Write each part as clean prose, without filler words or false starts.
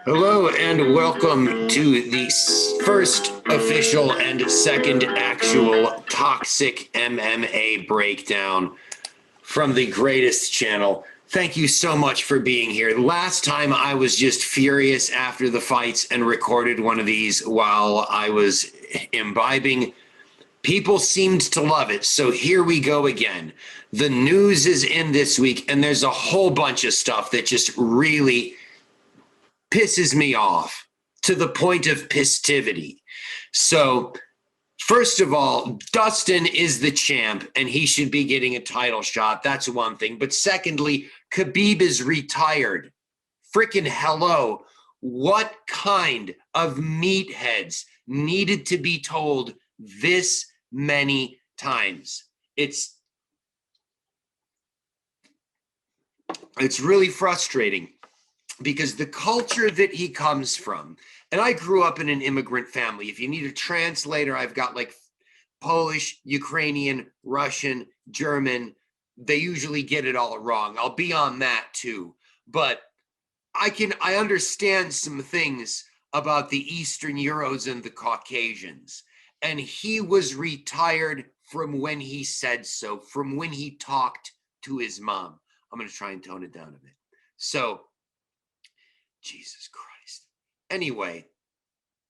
Hello and welcome to the first official and second actual Toxic MMA breakdown from the greatest channel. Thank you so much for being here. Last time I was just furious after the fights and recorded one of these while I was imbibing. People seemed to love it, so here we go again. The news is in this week, and there's a whole bunch of stuff that just really pisses me off to the point of pistivity. So, first of all, Dustin is the champ, and he should be getting a title shot. That's one thing. But secondly, Khabib is retired. Freaking hello. What kind of meatheads needed to be told this many times? It's really frustrating because the culture that he comes from, and I grew up in an immigrant family. If you need a translator, I've got like Polish, Ukrainian, Russian, German. They usually get it all wrong. I'll be on that too. But I understand some things about the Eastern Euros and the Caucasians. And he was retired from when he said so, from when he talked to his mom. I'm going to try and tone it down a bit. So, Jesus Christ. Anyway,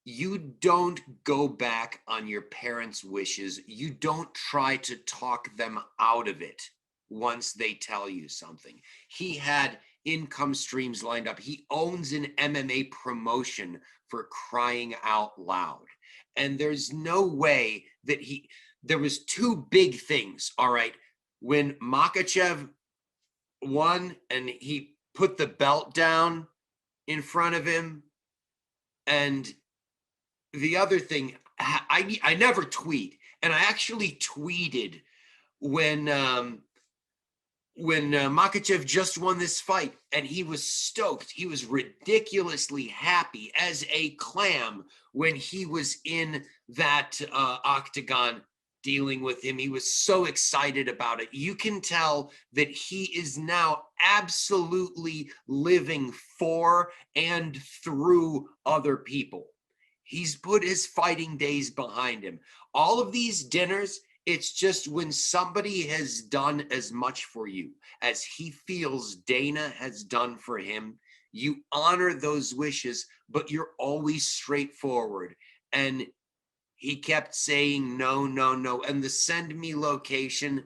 you don't go back on your parents' wishes. You don't try to talk them out of it once they tell you something. He had income streams lined up. He owns an MMA promotion, for crying out loud. And there's no way that there was two big things, all right? When Makhachev won and he put the belt down in front of him, and the other thing, I never tweet, and I actually tweeted when Makhachev just won this fight, and he was stoked. He was ridiculously happy as a clam when he was in that octagon dealing with him. He was so excited about it. You can tell that he is now absolutely living for and through other people. He's put his fighting days behind him. All of these dinners, it's just when somebody has done as much for you as he feels Dana has done for him, you honor those wishes, but you're always straightforward. And he kept saying, no, no, no. And the send me location,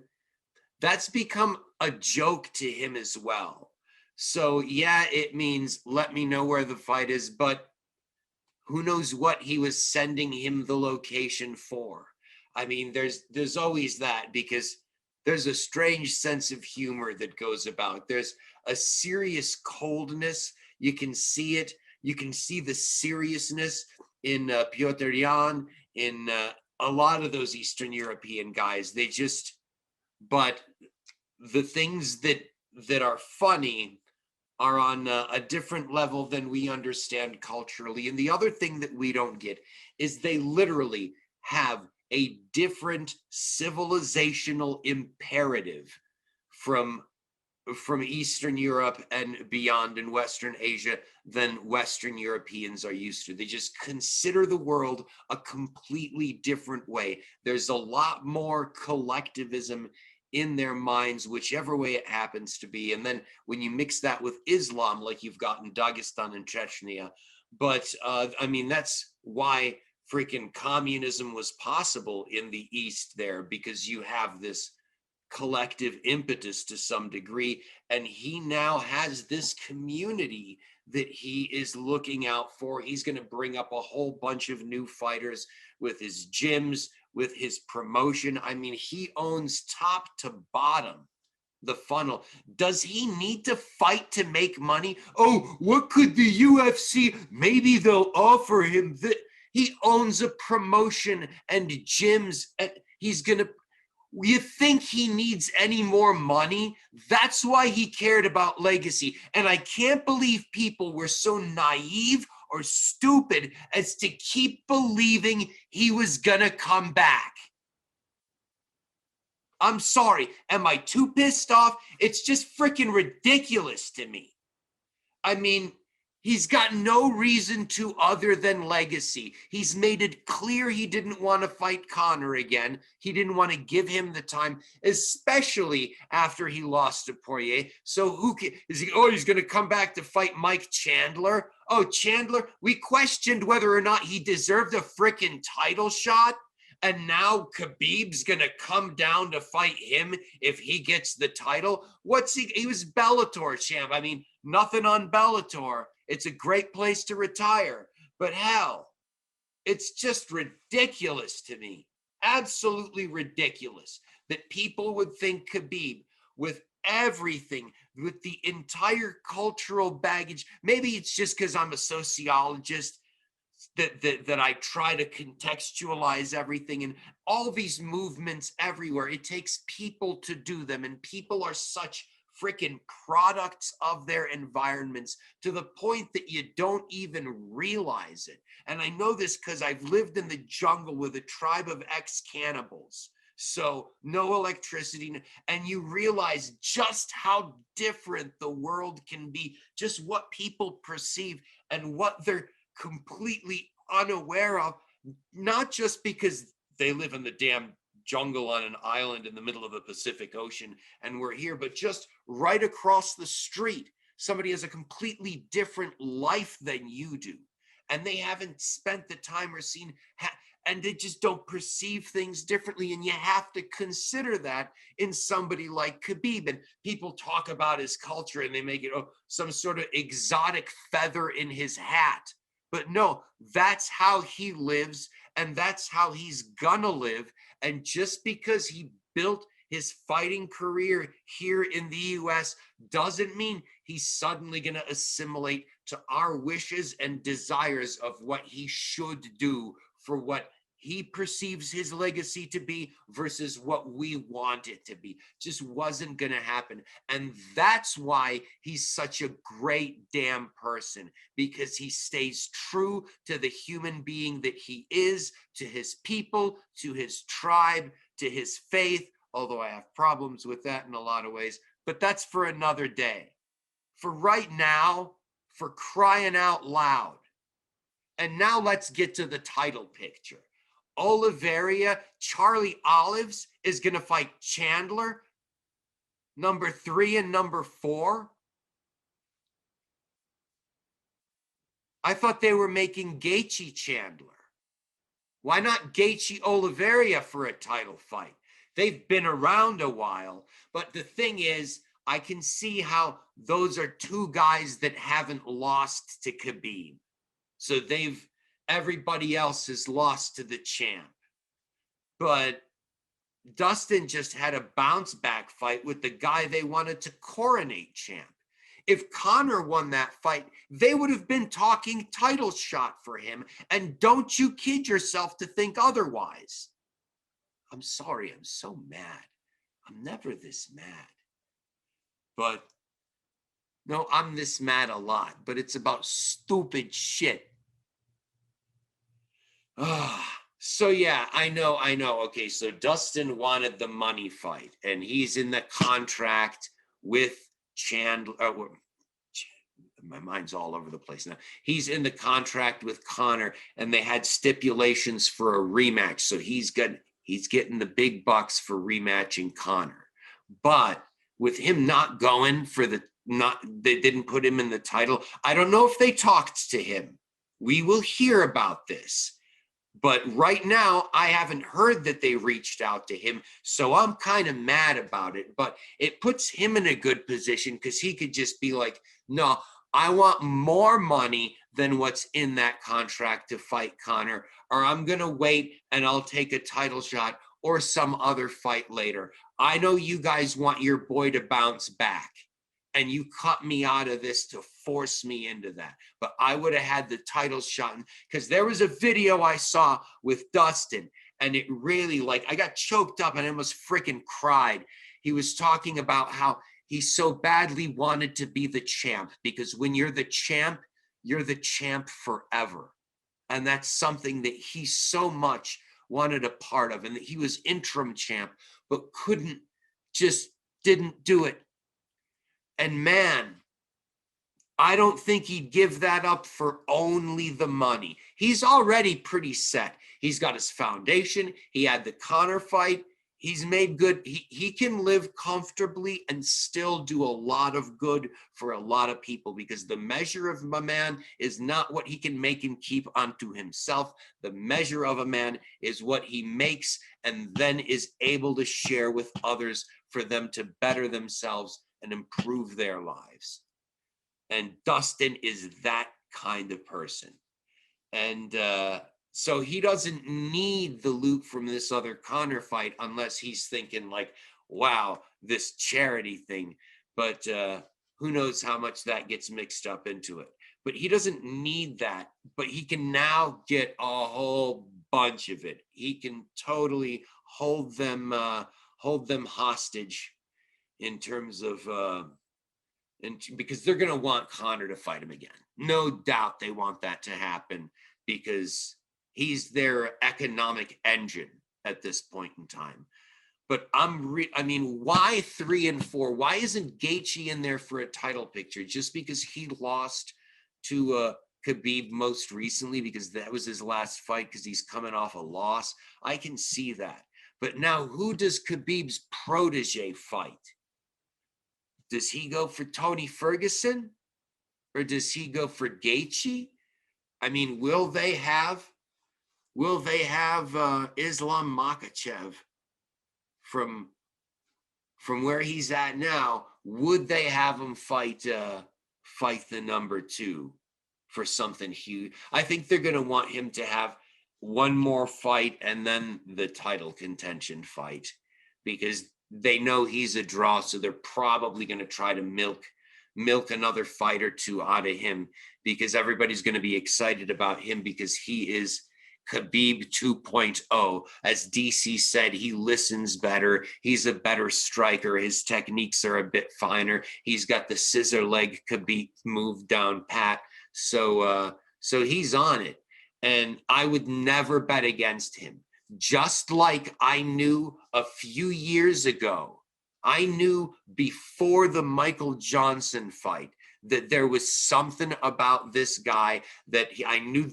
that's become a joke to him as well. So yeah, it means let me know where the fight is, but who knows what he was sending him the location for. I mean, there's always that, because there's a strange sense of humor that goes about. There's a serious coldness. You can see it. You can see the seriousness in Piotr Jan, in a lot of those Eastern European guys. They just, but the things that are funny are on a different level than we understand culturally. And the other thing that we don't get is they literally have a different civilizational imperative from Eastern Europe and beyond in Western Asia than Western Europeans are used to. They just consider the world a completely different way. There's a lot more collectivism in their minds, whichever way it happens to be. And then when you mix that with Islam, like you've got in Dagestan and Chechnya, but I mean, that's why freaking communism was possible in the East there, because you have this collective impetus to some degree, and he now has this community that he is looking out for. He's going to bring up a whole bunch of new fighters with his gyms, with his promotion. I mean, he owns top to bottom the funnel. Does he need to fight to make money? Oh, what could the UFC, maybe they'll offer him that. He owns a promotion and gyms, and he's going to, you think he needs any more money? That's why he cared about legacy. And I can't believe people were so naive or stupid as to keep believing he was gonna come back. I'm sorry. Am I too pissed off? It's just freaking ridiculous to me. I mean, He's got no reason to other than legacy. He's made it clear he didn't want to fight Conor again. He didn't want to give him the time, especially after he lost to Poirier. So who is he? Oh, he's going to come back to fight Mike Chandler. Oh, Chandler, we questioned whether or not he deserved a freaking title shot. And now Khabib's going to come down to fight him if he gets the title. He was Bellator champ. I mean, nothing on Bellator. It's a great place to retire. But hell, it's just ridiculous to me. Absolutely ridiculous that people would think Khabib, with everything, with the entire cultural baggage, maybe it's just because I'm a sociologist, that I try to contextualize everything and all these movements everywhere. It takes people to do them, and people are such freaking products of their environments to the point that you don't even realize it. And I know this because I've lived in the jungle with a tribe of ex-cannibals. So no electricity, and you realize just how different the world can be, just what people perceive and what they're completely unaware of, not just because they live in the damn jungle on an island in the middle of the Pacific Ocean and we're here, but just right across the street, somebody has a completely different life than you do, and they haven't spent the time or seen, and they just don't perceive things differently. And you have to consider that in somebody like Khabib. And people talk about his culture and they make it some sort of exotic feather in his hat. But no, that's how he lives, and that's how he's gonna live. And just because he built his fighting career here in the US doesn't mean he's suddenly gonna assimilate to our wishes and desires of what he should do for what he perceives his legacy to be versus what we want it to be. Just wasn't going to happen. And that's why he's such a great damn person, because he stays true to the human being that he is, to his people, to his tribe, to his faith, although I have problems with that in a lot of ways, but that's for another day. For right now, for crying out loud. And now let's get to the title picture. Oliveira, Charlie Olives is going to fight Chandler, number 3 and number 4. I thought they were making Gaethje Chandler. Why not Gaethje Oliveira for a title fight? They've been around a while, but the thing is, I can see how those are two guys that haven't lost to Khabib. So everybody else has lost to the champ. But Dustin just had a bounce back fight with the guy they wanted to coronate champ. If Conor won that fight, they would have been talking title shot for him. And don't you kid yourself to think otherwise. I'm sorry, I'm so mad. I'm never this mad. But no, I'm this mad a lot, but it's about stupid shit. So yeah, I know. Okay, so Dustin wanted the money fight, and he's in the contract with Chandler. My mind's all over the place now. He's in the contract with Conor, and they had stipulations for a rematch. So he's getting the big bucks for rematching Conor. But with him not going for they didn't put him in the title. I don't know if they talked to him. We will hear about this. But right now, I haven't heard that they reached out to him, so I'm kind of mad about it. But it puts him in a good position because he could just be like, no, I want more money than what's in that contract to fight Conor, or I'm going to wait and I'll take a title shot or some other fight later. I know you guys want your boy to bounce back, and you cut me out of this to force me into that. But I would have had the title shot, because there was a video I saw with Dustin, and it really, I got choked up and I almost freaking cried. He was talking about how he so badly wanted to be the champ, because when you're the champ forever. And that's something that he so much wanted a part of, and that he was interim champ, but didn't do it. And man, I don't think he'd give that up for only the money. He's already pretty set. He's got his foundation. He had the Conor fight. He's made good. He can live comfortably and still do a lot of good for a lot of people, because the measure of a man is not what he can make and keep unto himself. The measure of a man is what he makes and then is able to share with others for them to better themselves and improve their lives. And Dustin is that kind of person. And so he doesn't need the loot from this other Conor fight unless he's thinking like, wow, this charity thing. But who knows how much that gets mixed up into it. But he doesn't need that. But he can now get a whole bunch of it. He can totally hold them hostage in terms of and because they're going to want Conor to fight him again. No doubt they want that to happen, because he's their economic engine at this point in time. But I mean, why 3 and 4? Why isn't Gaethje in there for a title picture? Just because he lost to Khabib most recently, because that was his last fight, because he's coming off a loss. I can see that. But now, who does Khabib's protege fight? Does he go for Tony Ferguson, or does he go for Gaethje? I mean, will they have Islam Makhachev from where he's at now? Would they have him fight the number 2 for something huge? I think they're going to want him to have one more fight and then the title contention fight, because they know he's a draw, so they're probably going to try to milk another fight or 2 out of him, because everybody's going to be excited about him, because he is Khabib 2.0. As DC said, he listens better. He's a better striker. His techniques are a bit finer. He's got the scissor leg Khabib move down pat. So he's on it. And I would never bet against him. Just like I knew a few years ago, I knew before the Michael Johnson fight that there was something about this guy that I knew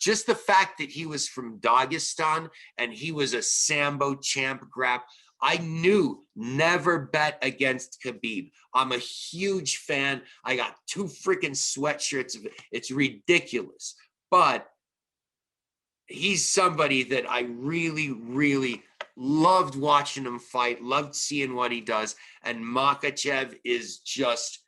just the fact that he was from Dagestan and he was a Sambo champ grap. I knew never bet against Khabib. I'm a huge fan. I got 2 freaking sweatshirts of it. It's ridiculous. But he's somebody that I really, really loved watching him fight, loved seeing what he does. And Makhachev is just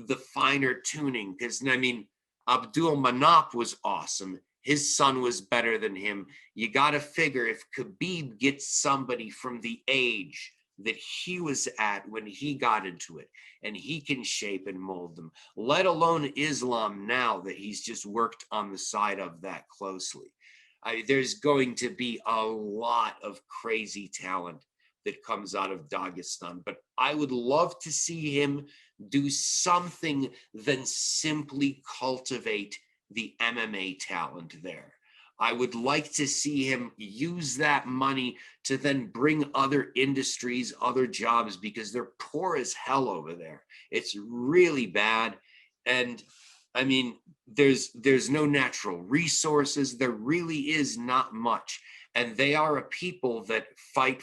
the finer tuning, because, I mean, Abdul Manap was awesome. His son was better than him. You got to figure if Khabib gets somebody from the age that he was at when he got into it, and he can shape and mold them, let alone Islam now that he's just worked on the side of that closely. There's going to be a lot of crazy talent that comes out of Dagestan, but I would love to see him do something than simply cultivate the MMA talent there. I would like to see him use that money to then bring other industries, other jobs, because they're poor as hell over there. It's really bad. And I mean, there's no natural resources. There really is not much. And they are a people that fight.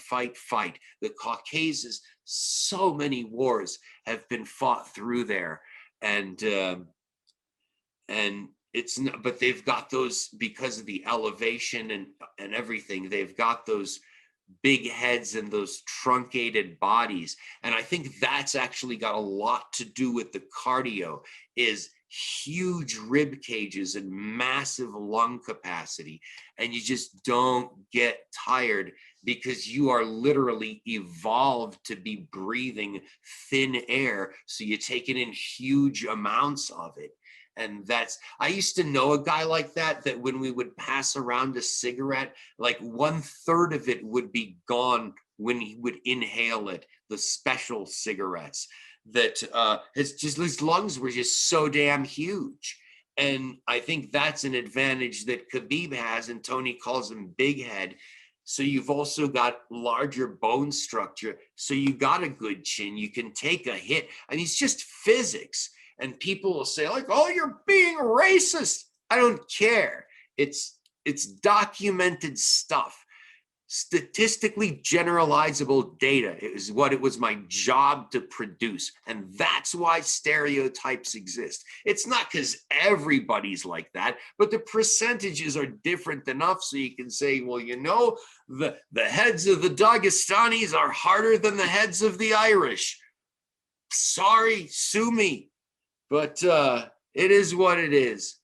The Caucasus, so many wars have been fought through there. And it's not, but they've got those, because of the elevation and everything, they've got those big heads and those truncated bodies. And I think that's actually got a lot to do with the cardio, is huge rib cages and massive lung capacity. And you just don't get tired, because you are literally evolved to be breathing thin air. So you're taking in huge amounts of it. And I used to know a guy like that when we would pass around a cigarette, like 1/3 of it would be gone when he would inhale it, the special cigarettes, that his lungs were just so damn huge. And I think that's an advantage that Khabib has, and Tony calls him big head. So you've also got larger bone structure. So you got a good chin. You can take a hit. I mean, it's just physics. And people will say like, oh, you're being racist. I don't care. It's documented stuff. Statistically generalizable data is what it was my job to produce. And that's why stereotypes exist. It's not because everybody's like that, but the percentages are different enough so you can say, well, you know, the heads of the Dagestanis are harder than the heads of the Irish. Sorry, sue me. But it is what it is.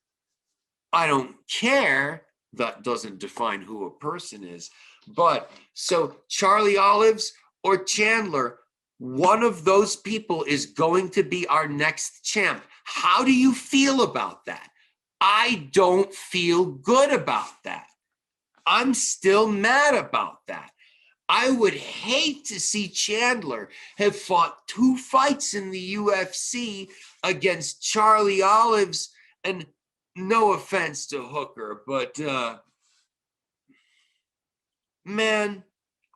I don't care. That doesn't define who a person is. But so Charlie Olives or Chandler, one of those people is going to be our next champ. How do you feel about that? I don't feel good about that. I'm still mad about that. I would hate to see Chandler have fought 2 fights in the UFC against Charlie Olives, and no offense to Hooker, but man,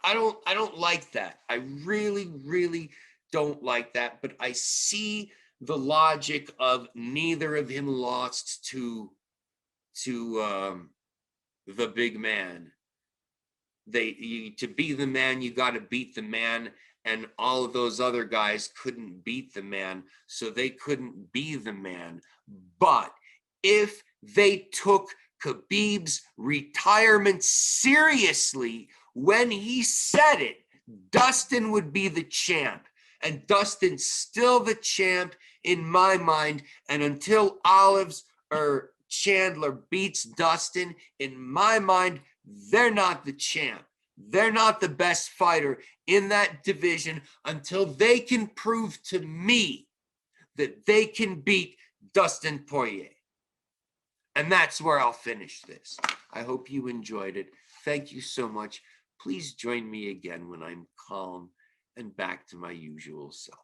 I don't like that. I really don't like that. But I see the logic of neither of him lost to the big man. To be the man, you got to beat the man, and all of those other guys couldn't beat the man, so they couldn't be the man. But if they took Khabib's retirement seriously when he said it, Dustin would be the champ. And Dustin's still the champ in my mind. And until Olives or Chandler beats Dustin, in my mind, they're not the champ. They're not the best fighter in that division until they can prove to me that they can beat Dustin Poirier. And that's where I'll finish this. I hope you enjoyed it. Thank you so much. Please join me again when I'm calm and back to my usual self.